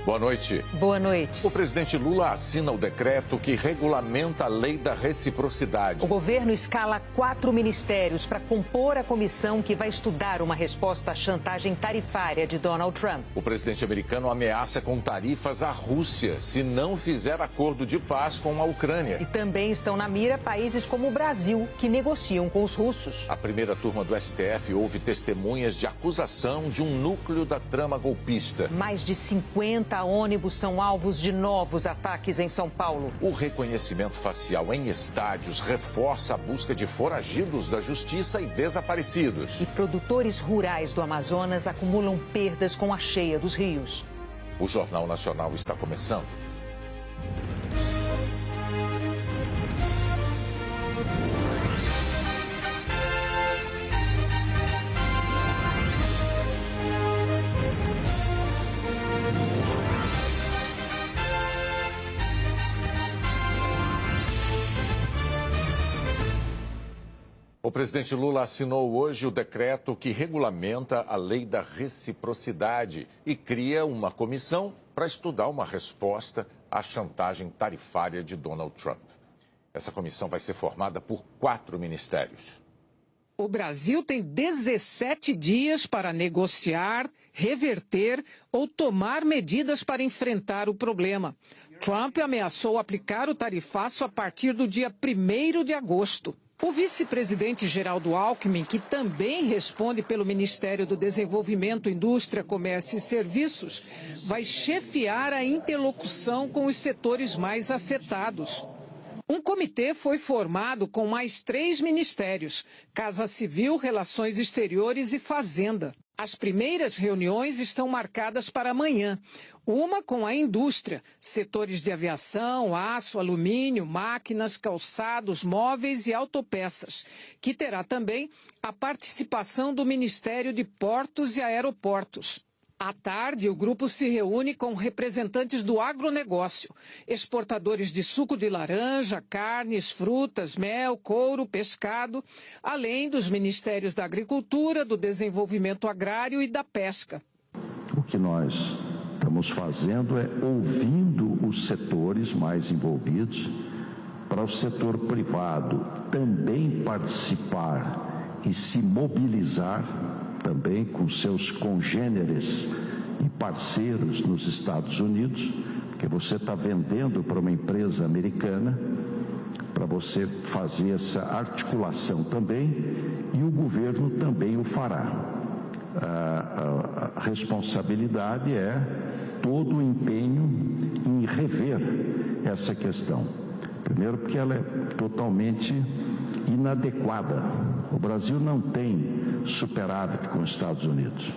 Boa noite. Boa noite. O presidente Lula assina o decreto que regulamenta a lei da reciprocidade. O governo escala 4 ministérios para compor a comissão que vai estudar uma resposta à chantagem tarifária de Donald Trump. O presidente americano ameaça com tarifas à Rússia se não fizer acordo de paz com a Ucrânia. E também estão na mira países como o Brasil, que negociam com os russos. A primeira turma do STF houve testemunhas de acusação de um núcleo da trama golpista. Mais de 50 ônibus são alvos de novos ataques em São Paulo. O reconhecimento facial em estádios reforça a busca de foragidos da justiça e desaparecidos. E produtores rurais do Amazonas acumulam perdas com a cheia dos rios. O Jornal Nacional está começando. O presidente Lula assinou hoje o decreto que regulamenta a lei da reciprocidade e cria uma comissão para estudar uma resposta à chantagem tarifária de Donald Trump. Essa comissão vai ser formada por 4 ministérios. O Brasil tem 17 dias para negociar, reverter ou tomar medidas para enfrentar o problema. Trump ameaçou aplicar o tarifaço a partir do dia 1º de agosto. O vice-presidente Geraldo Alckmin, que também responde pelo Ministério do Desenvolvimento, Indústria, Comércio e Serviços, vai chefiar a interlocução com os setores mais afetados. Um comitê foi formado com mais 3 ministérios: Casa Civil, Relações Exteriores e Fazenda. As primeiras reuniões estão marcadas para amanhã. Uma com a indústria, setores de aviação, aço, alumínio, máquinas, calçados, móveis e autopeças, que terá também a participação do Ministério de Portos e Aeroportos. À tarde, o grupo se reúne com representantes do agronegócio, exportadores de suco de laranja, carnes, frutas, mel, couro, pescado, além dos ministérios da Agricultura, do Desenvolvimento Agrário e da Pesca. O que nós estamos fazendo é ouvindo os setores mais envolvidos, para o setor privado também participar e se mobilizar também com seus congêneres e parceiros nos Estados Unidos, porque você está vendendo para uma empresa americana, para você fazer essa articulação também, e o governo também o fará. A responsabilidade é todo o empenho em rever essa questão. Primeiro, porque ela é totalmente inadequada. O Brasil não tem superávit com os Estados Unidos.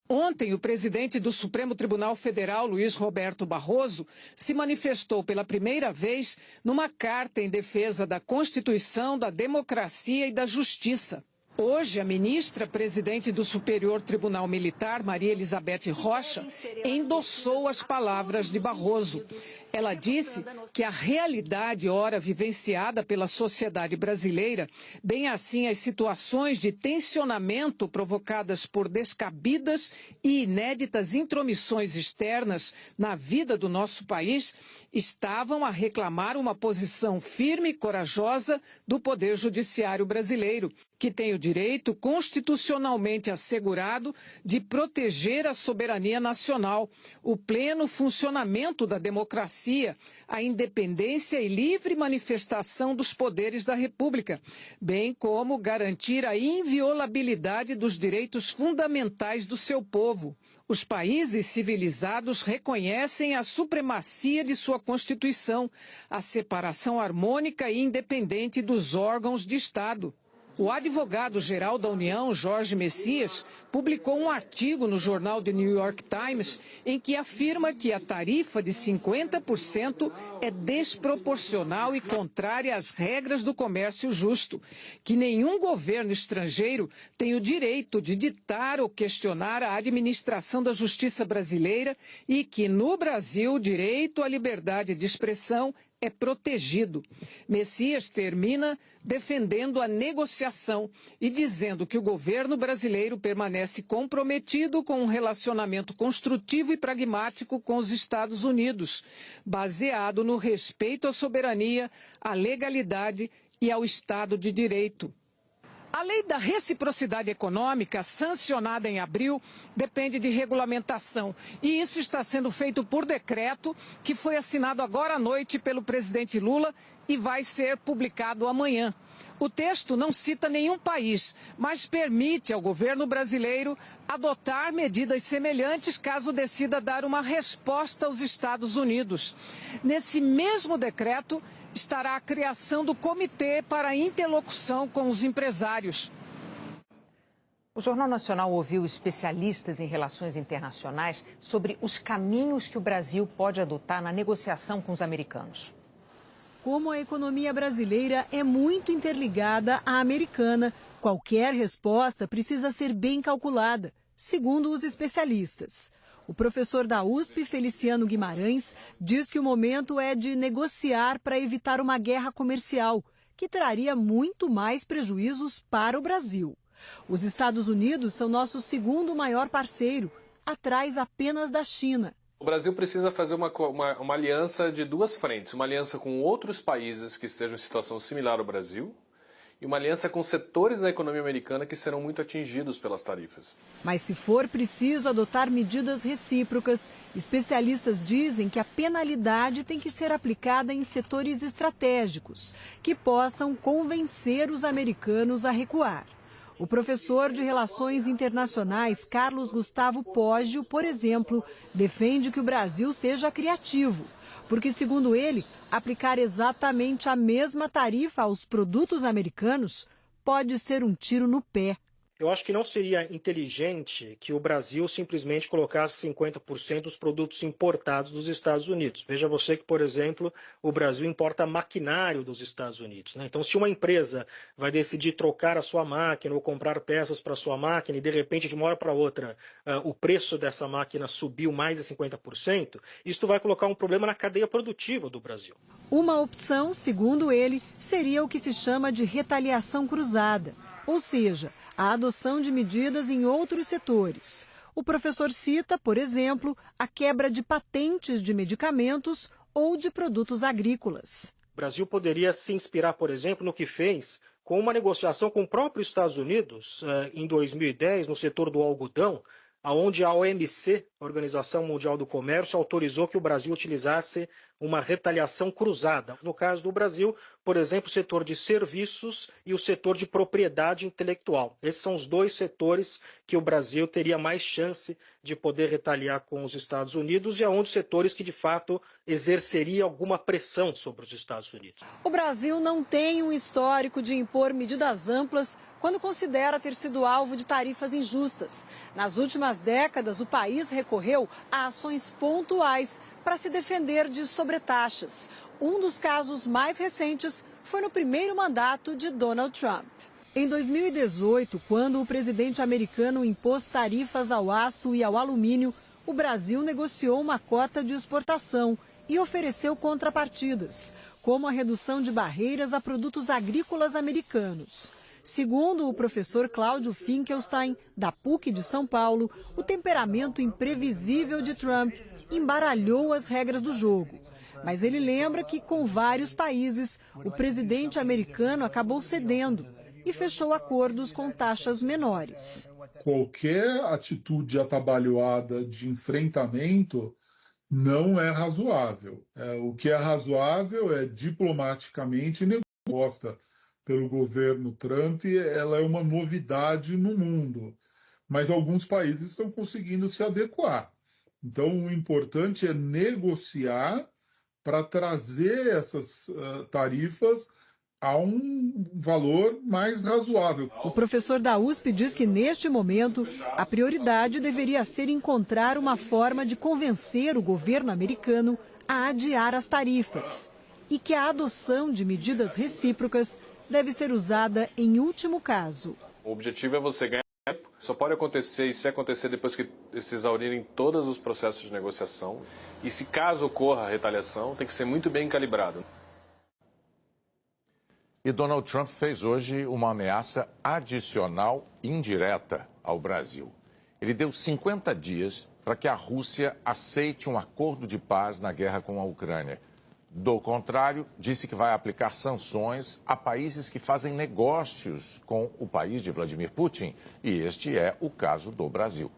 Ontem, o presidente do Supremo Tribunal Federal, Luiz Roberto Barroso, se manifestou pela primeira vez numa carta em defesa da Constituição, da democracia e da justiça. Hoje, a ministra presidente do Superior Tribunal Militar, Maria Elizabeth Rocha, endossou as palavras de Barroso. Ela disse que a realidade ora vivenciada pela sociedade brasileira, bem assim as situações de tensionamento provocadas por descabidas e inéditas intromissões externas na vida do nosso país, estavam a reclamar uma posição firme e corajosa do Poder Judiciário brasileiro, que tem o direito constitucionalmente assegurado de proteger a soberania nacional, o pleno funcionamento da democracia, a independência e livre manifestação dos poderes da República, bem como garantir a inviolabilidade dos direitos fundamentais do seu povo. Os países civilizados reconhecem a supremacia de sua Constituição, a separação harmônica e independente dos órgãos de Estado. O advogado-geral da União, Jorge Messias, publicou um artigo no jornal The New York Times em que afirma que a tarifa de 50% é desproporcional e contrária às regras do comércio justo, que nenhum governo estrangeiro tem o direito de ditar ou questionar a administração da justiça brasileira e que, no Brasil, o direito à liberdade de expressão é protegido. Messias termina defendendo a negociação e dizendo que o governo brasileiro permanece comprometido com um relacionamento construtivo e pragmático com os Estados Unidos, baseado no respeito à soberania, à legalidade e ao Estado de Direito. A lei da reciprocidade econômica, sancionada em abril, depende de regulamentação. E isso está sendo feito por decreto, que foi assinado agora à noite pelo presidente Lula e vai ser publicado amanhã. O texto não cita nenhum país, mas permite ao governo brasileiro adotar medidas semelhantes caso decida dar uma resposta aos Estados Unidos. Nesse mesmo decreto, estará a criação do Comitê para a Interlocução com os Empresários. O Jornal Nacional ouviu especialistas em relações internacionais sobre os caminhos que o Brasil pode adotar na negociação com os americanos. Como a economia brasileira é muito interligada à americana, qualquer resposta precisa ser bem calculada, segundo os especialistas. O professor da USP, Feliciano Guimarães, diz que o momento é de negociar para evitar uma guerra comercial, que traria muito mais prejuízos para o Brasil. Os Estados Unidos são nosso segundo maior parceiro, atrás apenas da China. O Brasil precisa fazer uma aliança de duas frentes, uma aliança com outros países que estejam em situação similar ao Brasil, e uma aliança com setores da economia americana que serão muito atingidos pelas tarifas. Mas se for preciso adotar medidas recíprocas, especialistas dizem que a penalidade tem que ser aplicada em setores estratégicos, que possam convencer os americanos a recuar. O professor de Relações Internacionais, Carlos Gustavo Poggio, por exemplo, defende que o Brasil seja criativo. Porque, segundo ele, aplicar exatamente a mesma tarifa aos produtos americanos pode ser um tiro no pé. Eu acho que não seria inteligente que o Brasil simplesmente colocasse 50% dos produtos importados dos Estados Unidos. Veja você que, por exemplo, o Brasil importa maquinário dos Estados Unidos, né? Então, se uma empresa vai decidir trocar a sua máquina ou comprar peças para a sua máquina e, de repente, de uma hora para outra, o preço dessa máquina subiu mais de 50%, isso vai colocar um problema na cadeia produtiva do Brasil. Uma opção, segundo ele, seria o que se chama de retaliação cruzada, ou seja, a adoção de medidas em outros setores. O professor cita, por exemplo, a quebra de patentes de medicamentos ou de produtos agrícolas. O Brasil poderia se inspirar, por exemplo, no que fez com uma negociação com o próprio Estados Unidos em 2010, no setor do algodão, onde a OMC, a Organização Mundial do Comércio, autorizou que o Brasil utilizasse uma retaliação cruzada. No caso do Brasil, por exemplo, o setor de serviços e o setor de propriedade intelectual. Esses são os dois setores que o Brasil teria mais chance de poder retaliar com os Estados Unidos e aonde setores que, de fato, exerceria alguma pressão sobre os Estados Unidos. O Brasil não tem um histórico de impor medidas amplas quando considera ter sido alvo de tarifas injustas. Nas últimas décadas, o país recorreu a ações pontuais para se defender de sobretaxas. Um dos casos mais recentes foi no primeiro mandato de Donald Trump. Em 2018, quando o presidente americano impôs tarifas ao aço e ao alumínio, o Brasil negociou uma cota de exportação e ofereceu contrapartidas, como a redução de barreiras a produtos agrícolas americanos. Segundo o professor Cláudio Finkelstein, da PUC de São Paulo, o temperamento imprevisível de Trump embaralhou as regras do jogo. Mas ele lembra que, com vários países, o presidente americano acabou cedendo e fechou acordos com taxas menores. Qualquer atitude atabalhoada de enfrentamento não é razoável. O que é razoável é diplomaticamente negociada pelo governo Trump, ela é uma novidade no mundo. Mas alguns países estão conseguindo se adequar. Então, o importante é negociar para trazer essas tarifas a um valor mais razoável. O professor da USP diz que, neste momento, a prioridade deveria ser encontrar uma forma de convencer o governo americano a adiar as tarifas e que a adoção de medidas recíprocas deve ser usada em último caso. O objetivo é você ganhar Só pode acontecer, e se acontecer depois que se exaurirem todos os processos de negociação, e se caso ocorra a retaliação, tem que ser muito bem calibrado. E Donald Trump fez hoje uma ameaça adicional indireta ao Brasil. Ele deu 50 dias para que a Rússia aceite um acordo de paz na guerra com a Ucrânia. Do contrário, disse que vai aplicar sanções a países que fazem negócios com o país de Vladimir Putin. E este é o caso do Brasil.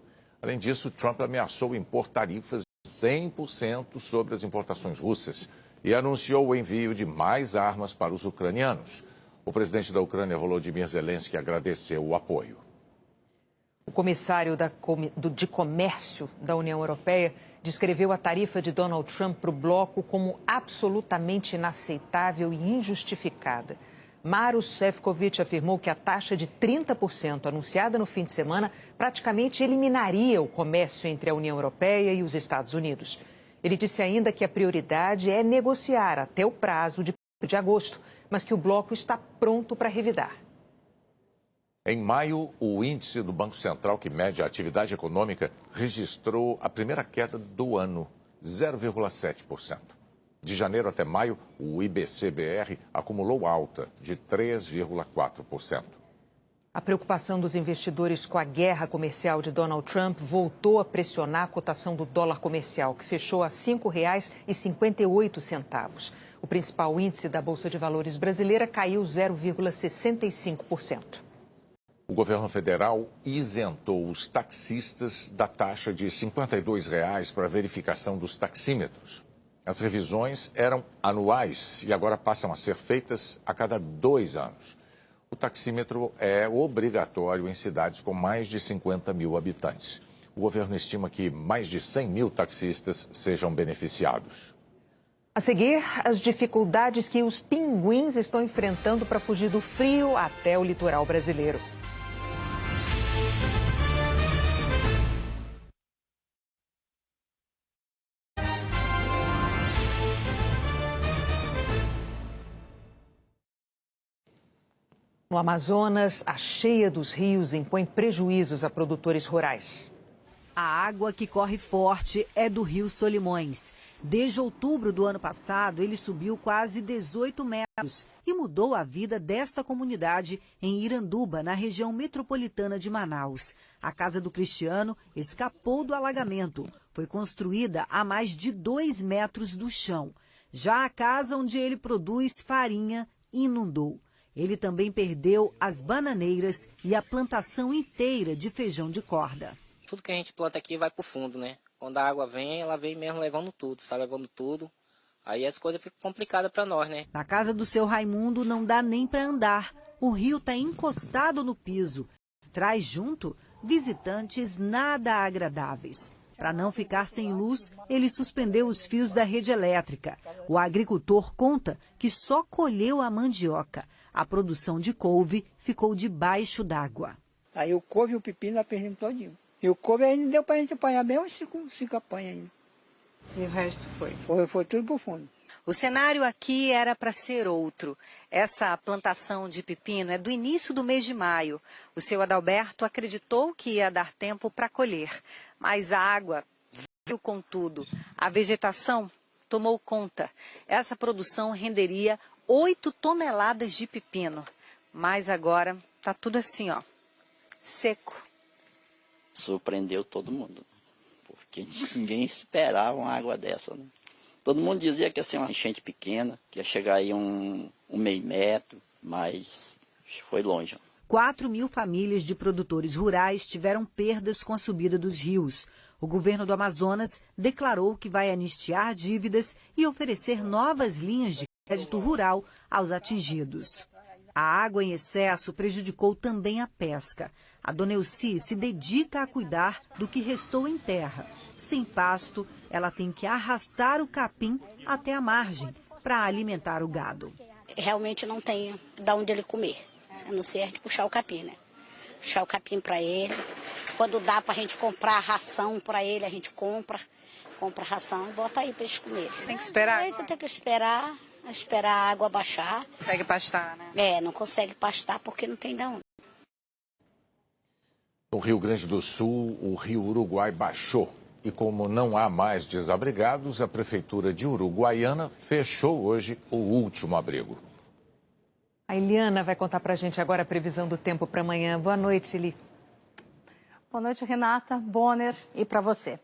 Além disso, Trump ameaçou impor tarifas de 100% sobre as importações russas e anunciou o envio de mais armas para os ucranianos. O presidente da Ucrânia, Volodymyr Zelensky, agradeceu o apoio. O comissário de Comércio da União Europeia descreveu a tarifa de Donald Trump para o bloco como absolutamente inaceitável e injustificada. Maroš Šefčovič afirmou que a taxa de 30% anunciada no fim de semana praticamente eliminaria o comércio entre a União Europeia e os Estados Unidos. Ele disse ainda que a prioridade é negociar até o prazo de agosto, mas que o bloco está pronto para revidar. Em maio, o índice do Banco Central, que mede a atividade econômica, registrou a primeira queda do ano, 0,7%. De janeiro até maio, o IBC-BR acumulou alta de 3,4%. A preocupação dos investidores com a guerra comercial de Donald Trump voltou a pressionar a cotação do dólar comercial, que fechou a R$ 5,58. O principal índice da Bolsa de Valores brasileira caiu 0,65%. O governo federal isentou os taxistas da taxa de R$ 52 para a verificação dos taxímetros. As revisões eram anuais e agora passam a ser feitas a cada 2 anos. O taxímetro é obrigatório em cidades com mais de 50 mil habitantes. O governo estima que mais de 100 mil taxistas sejam beneficiados. A seguir, as dificuldades que os pinguins estão enfrentando para fugir do frio até o litoral brasileiro. No Amazonas, a cheia dos rios impõe prejuízos a produtores rurais. A água que corre forte é do Rio Solimões. Desde outubro do ano passado, ele subiu quase 18 metros e mudou a vida desta comunidade em Iranduba, na região metropolitana de Manaus. A casa do Cristiano escapou do alagamento. Foi construída a mais de 2 metros do chão. Já a casa onde ele produz farinha inundou. Ele também perdeu as bananeiras e a plantação inteira de feijão de corda. Tudo que a gente planta aqui vai para o fundo, né? Quando a água vem, ela vem mesmo levando tudo, sai levando tudo. Aí as coisas ficam complicadas para nós, né? Na casa do seu Raimundo não dá nem para andar. O rio está encostado no piso. Traz junto visitantes nada agradáveis. Para não ficar sem luz, ele suspendeu os fios da rede elétrica. O agricultor conta que só colheu a mandioca. A produção de couve ficou debaixo d'água. Aí o couve e o pepino nós perdemos todinho. E o couve ainda deu para a gente apanhar bem uns 5 apanhas ainda. E o resto foi? Foi tudo para o fundo. O cenário aqui era para ser outro. Essa plantação de pepino é do início do mês de maio. O seu Adalberto acreditou que ia dar tempo para colher. Mas a água veio com tudo. A vegetação tomou conta. Essa produção renderia 8 toneladas de pepino. Mas agora está tudo assim, ó, seco. Surpreendeu todo mundo, porque ninguém esperava uma água dessa, né? Todo mundo dizia que ia ser uma enchente pequena, que ia chegar aí meio metro, mas foi longe. 4.000 famílias de produtores rurais tiveram perdas com a subida dos rios. O governo do Amazonas declarou que vai anistiar dívidas e oferecer novas linhas de crédito rural aos atingidos. A água em excesso prejudicou também a pesca. A dona Elci se dedica a cuidar do que restou em terra. Sem pasto, ela tem que arrastar o capim até a margem para alimentar o gado. Realmente não tem de onde ele comer, a não ser de puxar o capim, né? Puxar o capim para ele. Quando dá para a gente comprar ração para ele, a gente compra ração e bota aí para eles comerem. Tem que esperar? Tem que esperar a água baixar. Consegue pastar, né? Não consegue pastar porque não tem de onde. No Rio Grande do Sul, o rio Uruguai baixou. E como não há mais desabrigados, a Prefeitura de Uruguaiana fechou hoje o último abrigo. A Eliana vai contar para a gente agora a previsão do tempo para amanhã. Boa noite, Eli. Boa noite, Renata, Bonner e para você.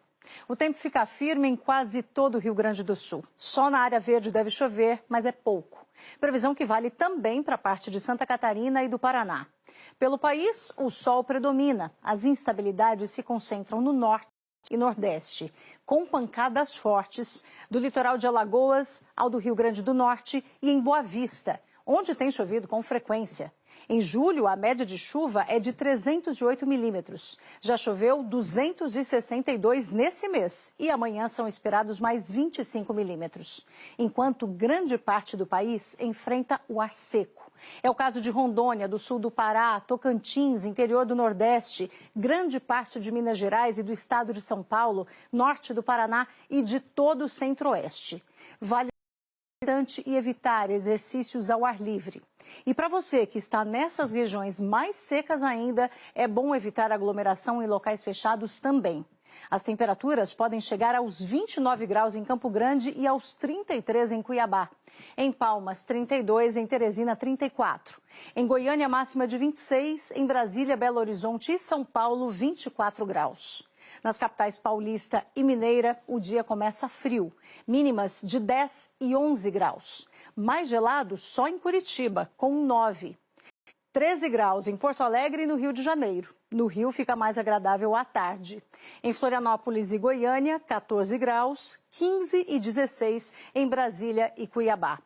O tempo fica firme em quase todo o Rio Grande do Sul. Só na área verde deve chover, mas é pouco. Previsão que vale também para a parte de Santa Catarina e do Paraná. Pelo país, o sol predomina. As instabilidades se concentram no norte e nordeste, com pancadas fortes do litoral de Alagoas ao do Rio Grande do Norte e em Boa Vista, onde tem chovido com frequência. Em julho, a média de chuva é de 308 milímetros. Já choveu 262 nesse mês e amanhã são esperados mais 25 milímetros. Enquanto grande parte do país enfrenta o ar seco. É o caso de Rondônia, do sul do Pará, Tocantins, interior do Nordeste, grande parte de Minas Gerais e do estado de São Paulo, norte do Paraná e de todo o centro-oeste. Vale e evitar exercícios ao ar livre. E para você que está nessas regiões mais secas ainda, é bom evitar aglomeração em locais fechados também. As temperaturas podem chegar aos 29 graus em Campo Grande e aos 33 em Cuiabá. Em Palmas, 32, em Teresina, 34. Em Goiânia, máxima de 26, em Brasília, Belo Horizonte e São Paulo, 24 graus. Nas capitais Paulista e Mineira, o dia começa frio, mínimas de 10 e 11 graus. Mais gelado só em Curitiba, com 9. 13 graus em Porto Alegre e no Rio de Janeiro. No Rio fica mais agradável à tarde. Em Florianópolis e Goiânia, 14 graus, 15 e 16 em Brasília e Cuiabá.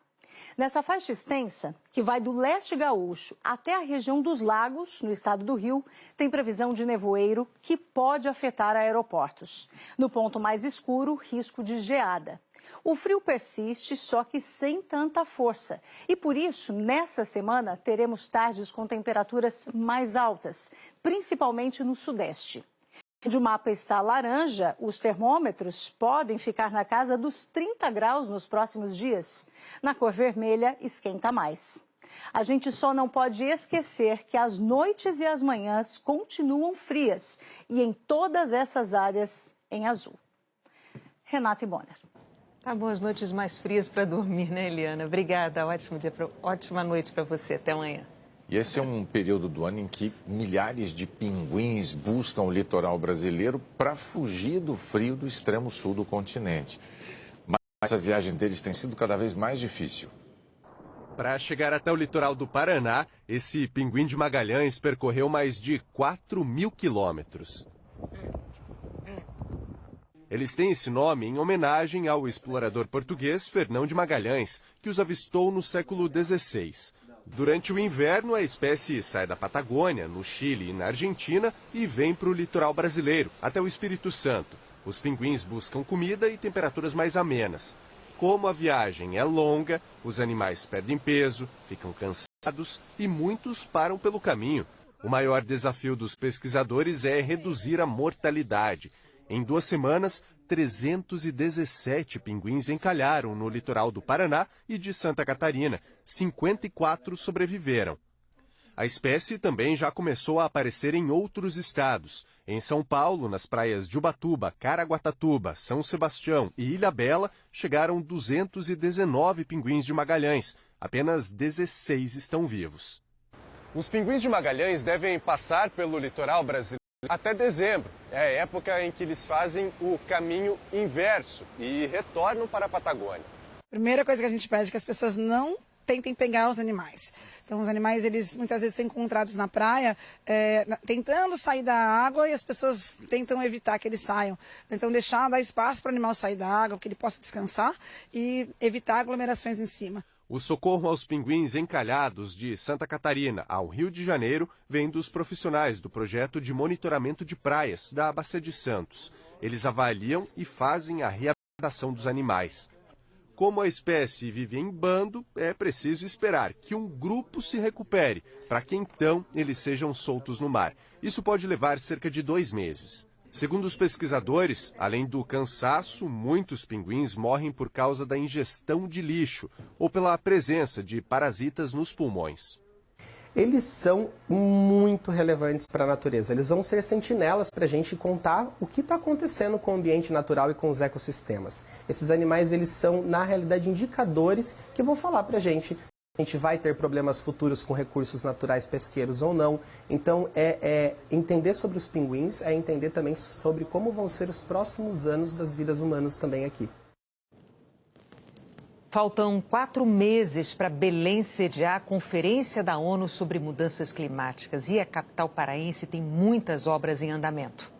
Nessa faixa extensa, que vai do leste gaúcho até a região dos Lagos, no estado do Rio, tem previsão de nevoeiro que pode afetar aeroportos. No ponto mais escuro, risco de geada. O frio persiste, só que sem tanta força. E por isso, nessa semana, teremos tardes com temperaturas mais altas, principalmente no sudeste. Onde o mapa está laranja, os termômetros podem ficar na casa dos 30 graus nos próximos dias. Na cor vermelha, esquenta mais. A gente só não pode esquecer que as noites e as manhãs continuam frias e em todas essas áreas em azul. Renata e Bonner. Tá bom, as noites mais frias para dormir, né, Eliana? Obrigada, ótima noite para você. Até amanhã. E esse é um período do ano em que milhares de pinguins buscam o litoral brasileiro para fugir do frio do extremo sul do continente. Mas a viagem deles tem sido cada vez mais difícil. Para chegar até o litoral do Paraná, esse pinguim de Magalhães percorreu mais de 4.000 quilômetros. Eles têm esse nome em homenagem ao explorador português Fernão de Magalhães, que os avistou no século XVI. Durante o inverno, a espécie sai da Patagônia, no Chile e na Argentina, e vem para o litoral brasileiro, até o Espírito Santo. Os pinguins buscam comida e temperaturas mais amenas. Como a viagem é longa, os animais perdem peso, ficam cansados e muitos param pelo caminho. O maior desafio dos pesquisadores é reduzir a mortalidade. Em 2 semanas, 317 pinguins encalharam no litoral do Paraná e de Santa Catarina. 54 sobreviveram. A espécie também já começou a aparecer em outros estados. Em São Paulo, nas praias de Ubatuba, Caraguatatuba, São Sebastião e Ilhabela, chegaram 219 pinguins de Magalhães. Apenas 16 estão vivos. Os pinguins de Magalhães devem passar pelo litoral brasileiro até dezembro. É a época em que eles fazem o caminho inverso e retornam para a Patagônia. Primeira coisa que a gente pede é que as pessoas não tentem pegar os animais. Então, os animais, eles muitas vezes são encontrados na praia, tentando sair da água, e as pessoas tentam evitar que eles saiam. Então, dar espaço para o animal sair da água, que ele possa descansar e evitar aglomerações em cima. O socorro aos pinguins encalhados de Santa Catarina ao Rio de Janeiro vem dos profissionais do projeto de monitoramento de praias da Bacia de Santos. Eles avaliam e fazem a reabilitação dos animais. Como a espécie vive em bando, é preciso esperar que um grupo se recupere, para que então eles sejam soltos no mar. Isso pode levar cerca de 2 meses. Segundo os pesquisadores, além do cansaço, muitos pinguins morrem por causa da ingestão de lixo ou pela presença de parasitas nos pulmões. eles são muito relevantes para a natureza. Eles vão ser sentinelas para a gente contar o que está acontecendo com o ambiente natural e com os ecossistemas. Esses animais, eles são, na realidade, indicadores que vão falar para a gente vai ter problemas futuros com recursos naturais pesqueiros ou não. Então, entender sobre os pinguins, é entender também sobre como vão ser os próximos anos das vidas humanas também aqui. Faltam 4 meses para Belém sediar a Conferência da ONU sobre Mudanças Climáticas. E a capital paraense tem muitas obras em andamento.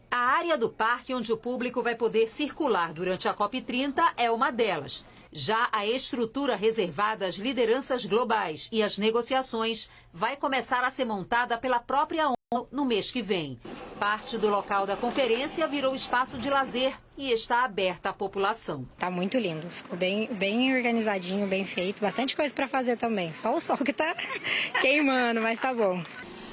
A área do parque onde o público vai poder circular durante a COP30 é uma delas. Já a estrutura reservada às lideranças globais e às negociações vai começar a ser montada pela própria ONU no mês que vem. Parte do local da conferência virou espaço de lazer e está aberta à população. Tá muito lindo, ficou bem organizadinho, bem feito, bastante coisa para fazer também. Só o sol que tá queimando, mas tá bom.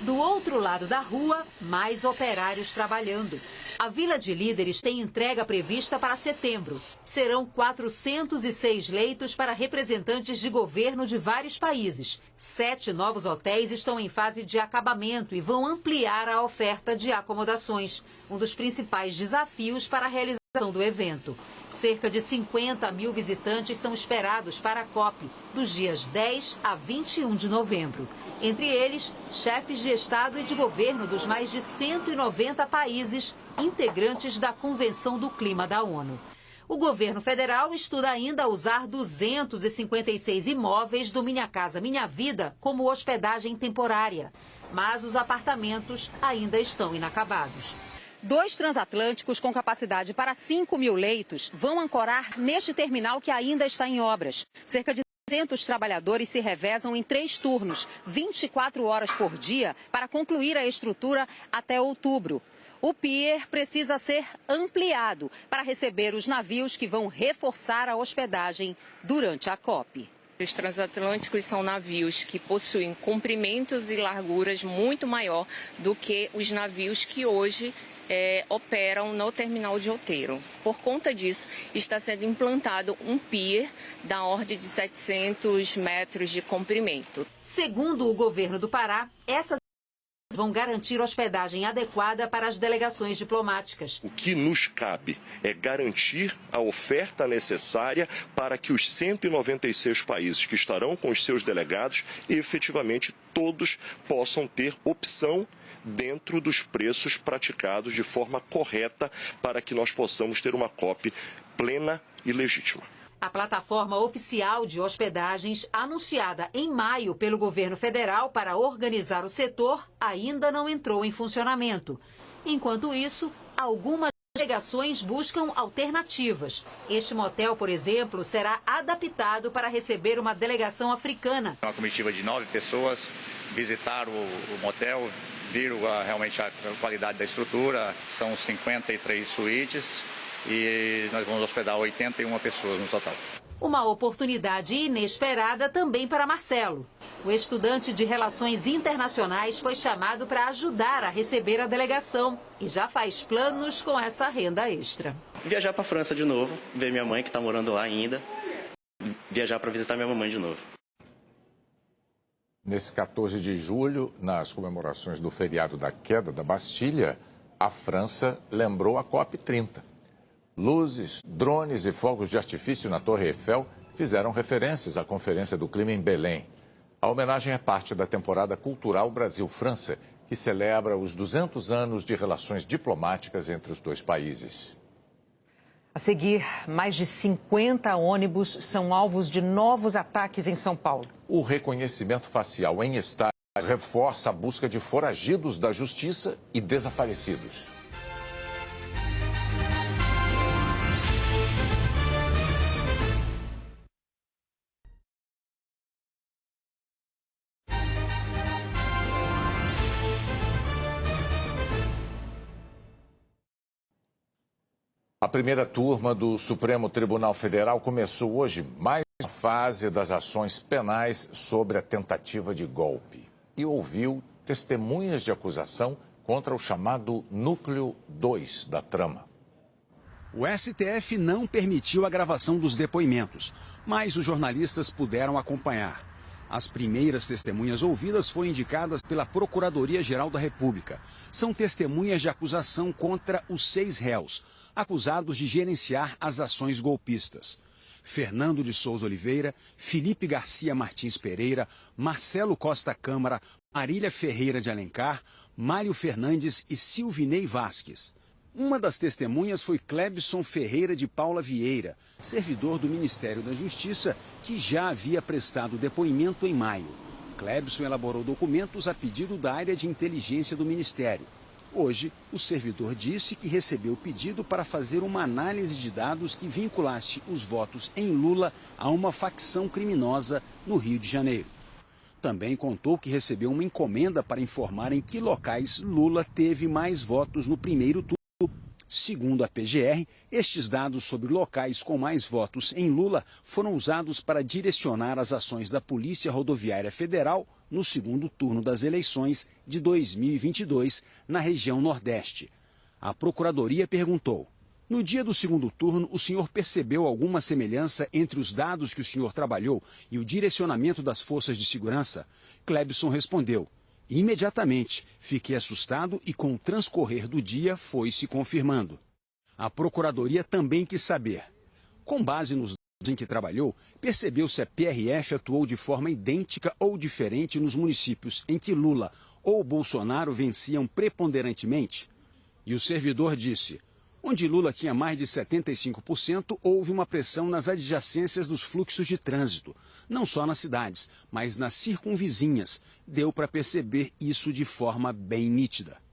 Do outro lado da rua, mais operários trabalhando. A Vila de Líderes tem entrega prevista para setembro. Serão 406 leitos para representantes de governo de vários países. 7 novos hotéis estão em fase de acabamento e vão ampliar a oferta de acomodações, um dos principais desafios para a realização do evento. Cerca de 50 mil visitantes são esperados para a COP, dos dias 10 a 21 de novembro. Entre eles, chefes de Estado e de governo dos mais de 190 países integrantes da Convenção do Clima da ONU. O governo federal estuda ainda usar 256 imóveis do Minha Casa Minha Vida como hospedagem temporária. Mas os apartamentos ainda estão inacabados. 2 transatlânticos com capacidade para 5 mil leitos vão ancorar neste terminal que ainda está em obras. Cerca de 300 trabalhadores se revezam em 3 turnos, 24 horas por dia, para concluir a estrutura até outubro. O pier precisa ser ampliado para receber os navios que vão reforçar a hospedagem durante a COP. Os transatlânticos são navios que possuem comprimentos e larguras muito maior do que os navios que hoje operam no terminal de Outeiro. Por conta disso, está sendo implantado um pier da ordem de 700 metros de comprimento. Segundo o governo do Pará, essas vão garantir hospedagem adequada para as delegações diplomáticas. O que nos cabe é garantir a oferta necessária para que os 196 países que estarão com os seus delegados, efetivamente todos possam ter opção dentro dos preços praticados de forma correta para que nós possamos ter uma COP plena e legítima. A plataforma oficial de hospedagens, anunciada em maio pelo governo federal para organizar o setor, ainda não entrou em funcionamento. Enquanto isso, algumas delegações buscam alternativas. Este motel, por exemplo, será adaptado para receber uma delegação africana. Uma comitiva de 9 pessoas visitaram o motel, viram realmente a qualidade da estrutura, são 53 suítes e nós vamos hospedar 81 pessoas no total. Uma oportunidade inesperada também para Marcelo. O estudante de Relações Internacionais foi chamado para ajudar a receber a delegação e já faz planos com essa renda extra. Viajar para a França de novo, ver minha mãe que está morando lá ainda, viajar para visitar minha mamãe de novo. Nesse 14 de julho, nas comemorações do feriado da queda da Bastilha, a França lembrou a COP30. Luzes, drones e fogos de artifício na Torre Eiffel fizeram referências à Conferência do Clima em Belém. A homenagem é parte da temporada cultural Brasil-França, que celebra os 200 anos de relações diplomáticas entre os dois países. A seguir, mais de 50 ônibus são alvos de novos ataques em São Paulo. O reconhecimento facial em estádio reforça a busca de foragidos da justiça e desaparecidos. A primeira turma do Supremo Tribunal Federal começou hoje mais uma fase das ações penais sobre a tentativa de golpe e ouviu testemunhas de acusação contra o chamado Núcleo 2 da trama. O STF não permitiu a gravação dos depoimentos, mas os jornalistas puderam acompanhar. As primeiras testemunhas ouvidas foram indicadas pela Procuradoria-Geral da República. São testemunhas de acusação contra os 6 réus, acusados de gerenciar as ações golpistas. Fernando de Souza Oliveira, Felipe Garcia Martins Pereira, Marcelo Costa Câmara, Marília Ferreira de Alencar, Mário Fernandes e Silvinei Vasques. Uma das testemunhas foi Clebson Ferreira de Paula Vieira, servidor do Ministério da Justiça, que já havia prestado depoimento em maio. Clebson elaborou documentos a pedido da área de inteligência do Ministério. Hoje, o servidor disse que recebeu o pedido para fazer uma análise de dados que vinculasse os votos em Lula a uma facção criminosa no Rio de Janeiro. Também contou que recebeu uma encomenda para informar em que locais Lula teve mais votos no primeiro turno. Segundo a PGR, estes dados sobre locais com mais votos em Lula foram usados para direcionar as ações da Polícia Rodoviária Federal no segundo turno das eleições de 2022 na região Nordeste. A Procuradoria perguntou: no dia do segundo turno, o senhor percebeu alguma semelhança entre os dados que o senhor trabalhou e o direcionamento das forças de segurança? Clebson respondeu: imediatamente, fiquei assustado e com o transcorrer do dia foi se confirmando. A Procuradoria também quis saber: com base nos dados em que trabalhou, percebeu se a PRF atuou de forma idêntica ou diferente nos municípios em que Lula ou Bolsonaro venciam preponderantemente? E o servidor disse: onde Lula tinha mais de 75%, houve uma pressão nas adjacências dos fluxos de trânsito, não só nas cidades, mas nas circunvizinhas. Deu para perceber isso de forma bem nítida.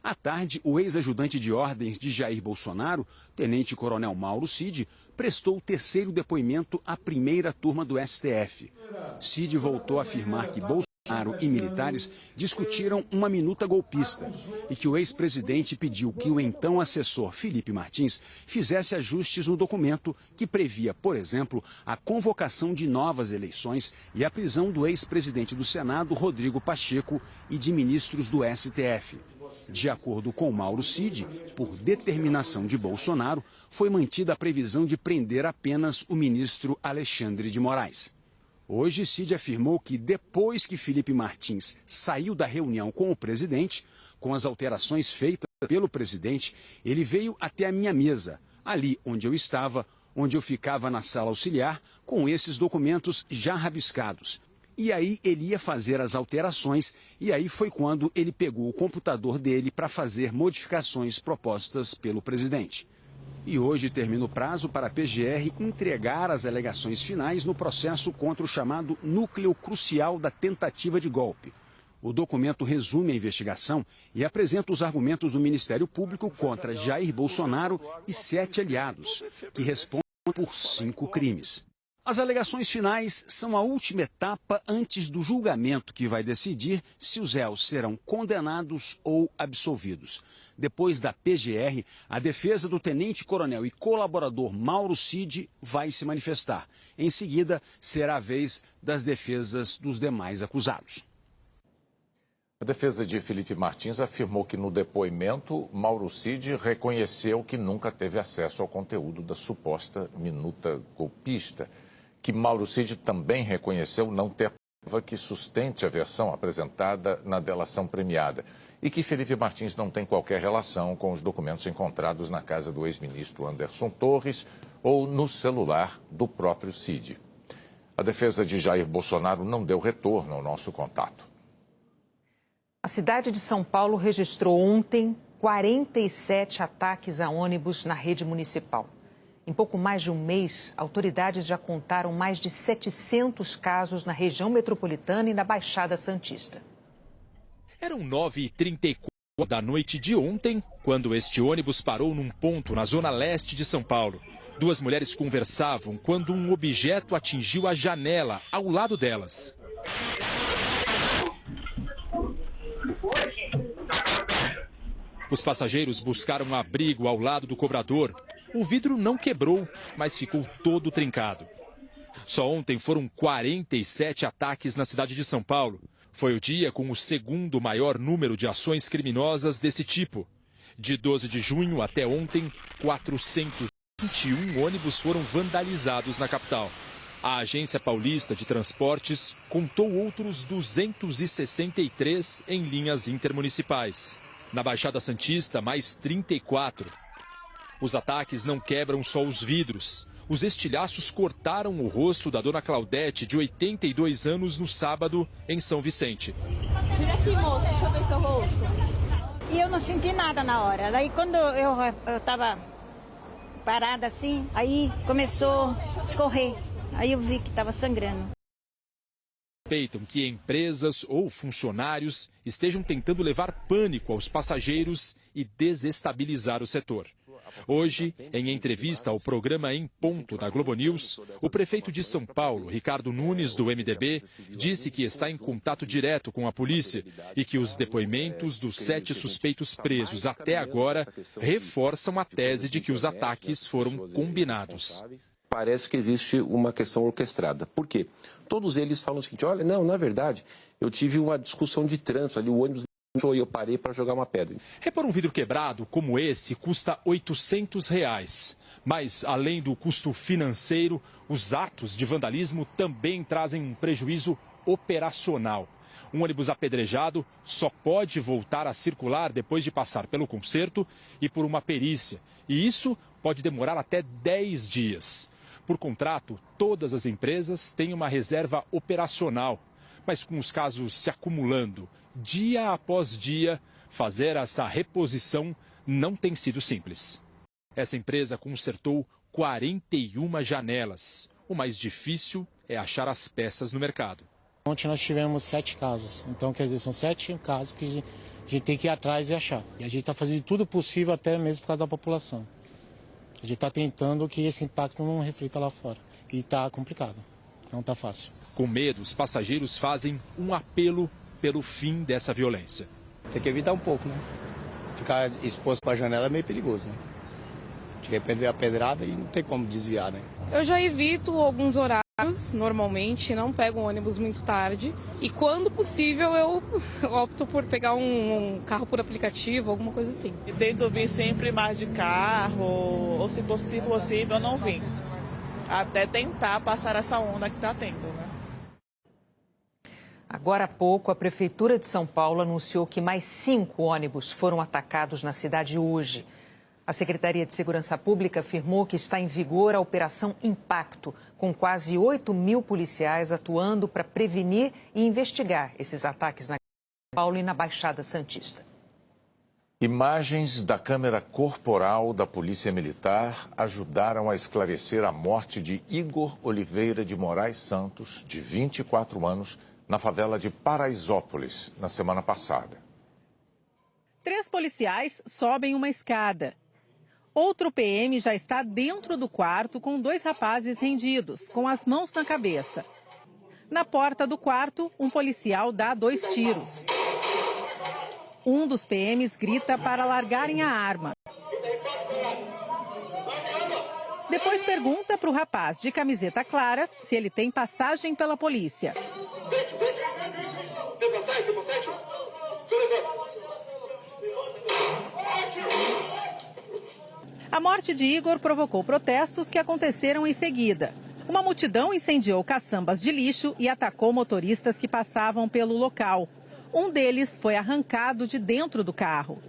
À tarde, o ex-ajudante de ordens de Jair Bolsonaro, tenente-coronel Mauro Cid, prestou o terceiro depoimento à primeira turma do STF. Cid voltou a afirmar que Bolsonaro e militares discutiram uma minuta golpista e que o ex-presidente pediu que o então assessor Felipe Martins fizesse ajustes no documento que previa, por exemplo, a convocação de novas eleições e a prisão do ex-presidente do Senado, Rodrigo Pacheco, e de ministros do STF. De acordo com Mauro Cid, por determinação de Bolsonaro, foi mantida a previsão de prender apenas o ministro Alexandre de Moraes. Hoje, Cid afirmou que depois que Felipe Martins saiu da reunião com o presidente, com as alterações feitas pelo presidente, ele veio até a minha mesa, ali onde eu estava, onde eu ficava na sala auxiliar, com esses documentos já rabiscados. E aí ele ia fazer as alterações, e aí foi quando ele pegou o computador dele para fazer modificações propostas pelo presidente. E hoje termina o prazo para a PGR entregar as alegações finais no processo contra o chamado núcleo crucial da tentativa de golpe. O documento resume a investigação e apresenta os argumentos do Ministério Público contra Jair Bolsonaro e 7 aliados, que respondem por 5 crimes. As alegações finais são a última etapa antes do julgamento que vai decidir se os réus serão condenados ou absolvidos. Depois da PGR, a defesa do tenente-coronel e colaborador Mauro Cid vai se manifestar. Em seguida, será a vez das defesas dos demais acusados. A defesa de Felipe Martins afirmou que no depoimento, Mauro Cid reconheceu que nunca teve acesso ao conteúdo da suposta minuta golpista, que Mauro Cid também reconheceu não ter prova que sustente a versão apresentada na delação premiada e que Felipe Martins não tem qualquer relação com os documentos encontrados na casa do ex-ministro Anderson Torres ou no celular do próprio Cid. A defesa de Jair Bolsonaro não deu retorno ao nosso contato. A cidade de São Paulo registrou ontem 47 ataques a ônibus na rede municipal. Em pouco mais de um mês, autoridades já contaram mais de 700 casos na região metropolitana e na Baixada Santista. Eram 9h34 da noite de ontem, quando este ônibus parou num ponto na zona leste de São Paulo. 2 mulheres conversavam quando um objeto atingiu a janela ao lado delas. Os passageiros buscaram abrigo ao lado do cobrador. O vidro não quebrou, mas ficou todo trincado. Só ontem foram 47 ataques na cidade de São Paulo. Foi o dia com o segundo maior número de ações criminosas desse tipo. De 12 de junho até ontem, 421 ônibus foram vandalizados na capital. A Agência Paulista de Transportes contou outros 263 em linhas intermunicipais. Na Baixada Santista, mais 34. Os ataques não quebram só os vidros. Os estilhaços cortaram o rosto da dona Claudete, de 82 anos, no sábado, em São Vicente. Vira aqui, moço, deixa eu ver seu rosto. E eu não senti nada na hora. Daí, quando eu estava parada assim, aí começou a escorrer. Aí eu vi que estava sangrando. Suspeitam que empresas ou funcionários estejam tentando levar pânico aos passageiros e desestabilizar o setor. Hoje, em entrevista ao programa Em Ponto da Globo News, o prefeito de São Paulo, Ricardo Nunes, do MDB, disse que está em contato direto com a polícia e que os depoimentos dos 7 suspeitos presos até agora reforçam a tese de que os ataques foram combinados. Parece que existe uma questão orquestrada. Por quê? Todos eles falam o seguinte: olha, não, na verdade, eu tive uma discussão de trânsito ali, o ônibus e eu parei para jogar uma pedra. Repor um vidro quebrado como esse custa R$ 800. Mas, além do custo financeiro, os atos de vandalismo também trazem um prejuízo operacional. Um ônibus apedrejado só pode voltar a circular depois de passar pelo conserto e por uma perícia. E isso pode demorar até 10 dias. Por contrato, todas as empresas têm uma reserva operacional. Mas com os casos se acumulando dia após dia, fazer essa reposição não tem sido simples. Essa empresa consertou 41 janelas. O mais difícil é achar as peças no mercado. Ontem nós tivemos 7 casos. Então, quer dizer, são 7 casos que a gente tem que ir atrás e achar. E a gente está fazendo tudo possível, até mesmo por causa da população. A gente está tentando que esse impacto não reflita lá fora. E está complicado. Não está fácil. Com medo, os passageiros fazem um apelo pelo fim dessa violência. Tem que evitar um pouco, né? Ficar exposto para a janela é meio perigoso, né? De repente vem a pedrada e não tem como desviar, né? Eu já evito alguns horários, normalmente, não pego um ônibus muito tarde. E quando possível eu opto por pegar um carro por aplicativo, alguma coisa assim. E tento vir sempre mais de carro, ou se possível não vir. Até tentar passar essa onda que está tendo, né? Agora há pouco, a Prefeitura de São Paulo anunciou que mais 5 ônibus foram atacados na cidade hoje. A Secretaria de Segurança Pública afirmou que está em vigor a Operação Impacto, com quase 8 mil policiais atuando para prevenir e investigar esses ataques na São Paulo e na Baixada Santista. Imagens da câmera corporal da Polícia Militar ajudaram a esclarecer a morte de Igor Oliveira de Moraes Santos, de 24 anos, na favela de Paraisópolis, na semana passada. 3 policiais sobem uma escada. Outro PM já está dentro do quarto com 2 rapazes rendidos, com as mãos na cabeça. Na porta do quarto, um policial dá 2 tiros. Um dos PMs grita para largarem a arma. Depois pergunta para o rapaz de camiseta clara se ele tem passagem pela polícia. A morte de Igor provocou protestos que aconteceram em seguida. Uma multidão incendiou caçambas de lixo e atacou motoristas que passavam pelo local. Um deles foi arrancado de dentro do carro.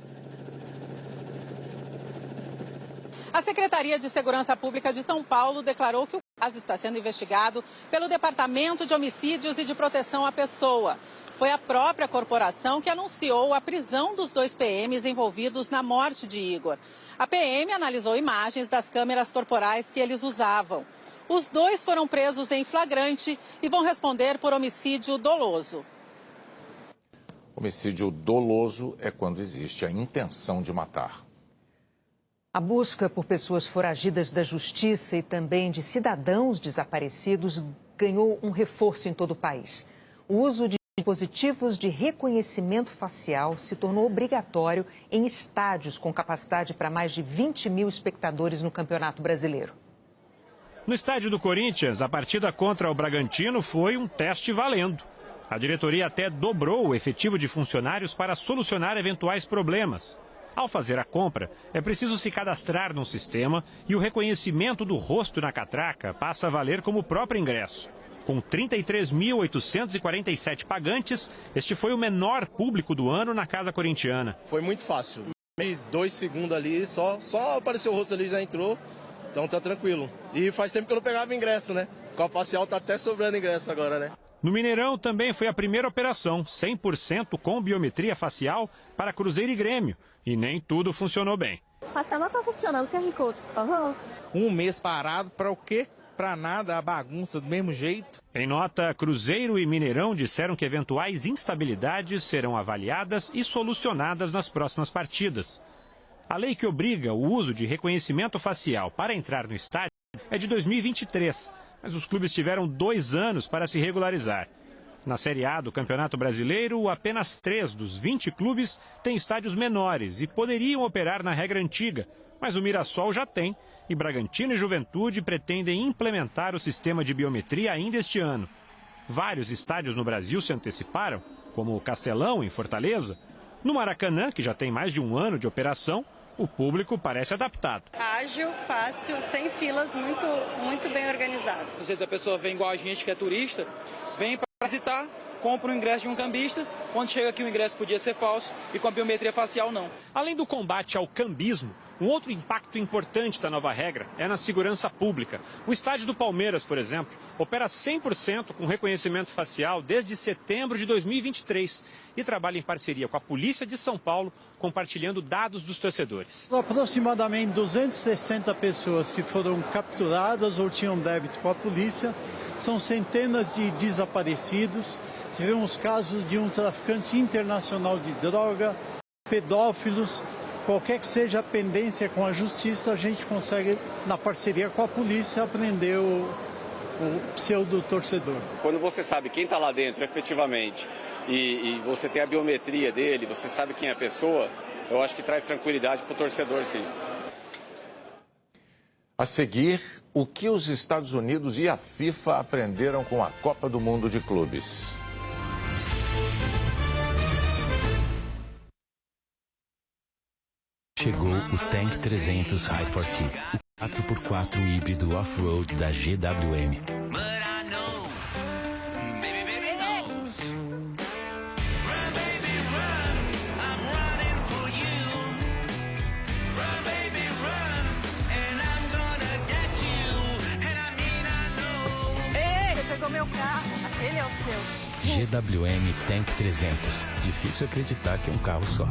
A Secretaria de Segurança Pública de São Paulo declarou que o caso está sendo investigado pelo Departamento de Homicídios e de Proteção à Pessoa. Foi a própria corporação que anunciou a prisão dos 2 PMs envolvidos na morte de Igor. A PM analisou imagens das câmeras corporais que eles usavam. Os 2 foram presos em flagrante e vão responder por homicídio doloso. Homicídio doloso é quando existe a intenção de matar. A busca por pessoas foragidas da justiça e também de cidadãos desaparecidos ganhou um reforço em todo o país. O uso de dispositivos de reconhecimento facial se tornou obrigatório em estádios com capacidade para mais de 20 mil espectadores no Campeonato Brasileiro. No estádio do Corinthians, a partida contra o Bragantino foi um teste valendo. A diretoria até dobrou o efetivo de funcionários para solucionar eventuais problemas. Ao fazer a compra, é preciso se cadastrar num sistema e o reconhecimento do rosto na catraca passa a valer como o próprio ingresso. Com 33.847 pagantes, este foi o menor público do ano na Casa Corintiana. Foi muito fácil. 2 segundos ali, só apareceu o rosto ali e já entrou. Então tá tranquilo. E faz tempo que eu não pegava ingresso, né? Com a facial tá até sobrando ingresso agora, né? No Mineirão também foi a primeira operação, 100% com biometria facial para Cruzeiro e Grêmio. E nem tudo funcionou bem. A facial não tá funcionando, QR Code, por favor. Um mês parado para o quê? Para nada, a bagunça do mesmo jeito. Em nota, Cruzeiro e Mineirão disseram que eventuais instabilidades serão avaliadas e solucionadas nas próximas partidas. A lei que obriga o uso de reconhecimento facial para entrar no estádio é de 2023, mas os clubes tiveram 2 anos para se regularizar. Na Série A do Campeonato Brasileiro, apenas 3 dos 20 clubes têm estádios menores e poderiam operar na regra antiga, mas o Mirassol já tem e Bragantino e Juventude pretendem implementar o sistema de biometria ainda este ano. Vários estádios no Brasil se anteciparam, como o Castelão, em Fortaleza. No Maracanã, que já tem mais de 1 ano de operação, o público parece adaptado. Ágil, fácil, sem filas, muito bem organizado. Às vezes a pessoa vem igual a gente que é turista, vem para visitar, compra o ingresso de um cambista, quando chega aqui o ingresso podia ser falso e com a biometria facial não. Além do combate ao cambismo, um outro impacto importante da nova regra é na segurança pública. O estádio do Palmeiras, por exemplo, opera 100% com reconhecimento facial desde setembro de 2023 e trabalha em parceria com a Polícia de São Paulo, compartilhando dados dos torcedores. Aproximadamente 260 pessoas que foram capturadas ou tinham débito com a polícia, são centenas de desaparecidos, tivemos casos de um traficante internacional de droga, pedófilos. Qualquer que seja a pendência com a justiça, a gente consegue, na parceria com a polícia, prender o pseudo-torcedor. Quando você sabe quem está lá dentro efetivamente e você tem a biometria dele, você sabe quem é a pessoa, eu acho que traz tranquilidade para o torcedor, sim. A seguir, o que os Estados Unidos e a FIFA aprenderam com a Copa do Mundo de Clubes. Chegou o Tank 300 Hi4T, o 4x4 híbrido off-road da GWM. Ei, você pegou meu carro, aquele é o seu. GWM Tank 300. Difícil acreditar que é um carro só.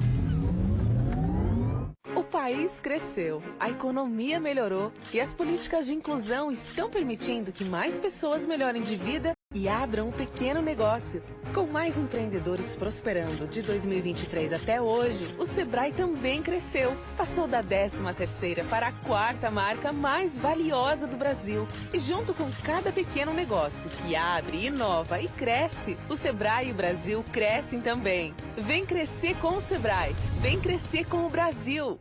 O país cresceu, a economia melhorou e as políticas de inclusão estão permitindo que mais pessoas melhorem de vida e abram um pequeno negócio. Com mais empreendedores prosperando de 2023 até hoje, o Sebrae também cresceu. Passou da 13ª para a 4ª marca mais valiosa do Brasil. E junto com cada pequeno negócio que abre, inova e cresce, o Sebrae e o Brasil crescem também. Vem crescer com o Sebrae. Vem crescer com o Brasil.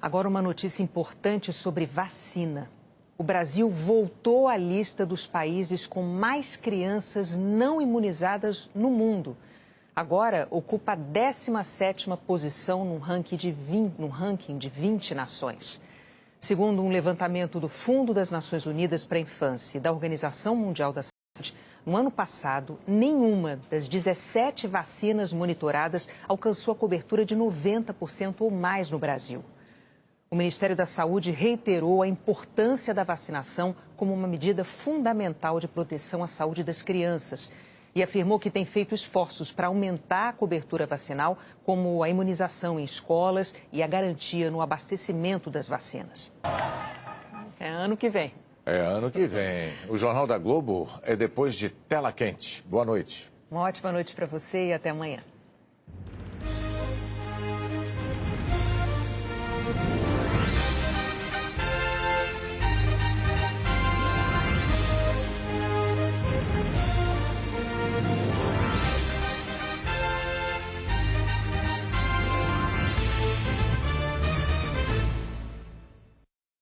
Agora uma notícia importante sobre vacina. O Brasil voltou à lista dos países com mais crianças não imunizadas no mundo. Agora ocupa a 17ª posição no ranking de 20 nações. Segundo um levantamento do Fundo das Nações Unidas para a Infância e da Organização Mundial da Saúde, no ano passado, nenhuma das 17 vacinas monitoradas alcançou a cobertura de 90% ou mais no Brasil. O Ministério da Saúde reiterou a importância da vacinação como uma medida fundamental de proteção à saúde das crianças e afirmou que tem feito esforços para aumentar a cobertura vacinal, como a imunização em escolas e a garantia no abastecimento das vacinas. É ano que vem. É ano que vem. O Jornal da Globo é depois de Tela Quente. Boa noite. Uma ótima noite para você e até amanhã.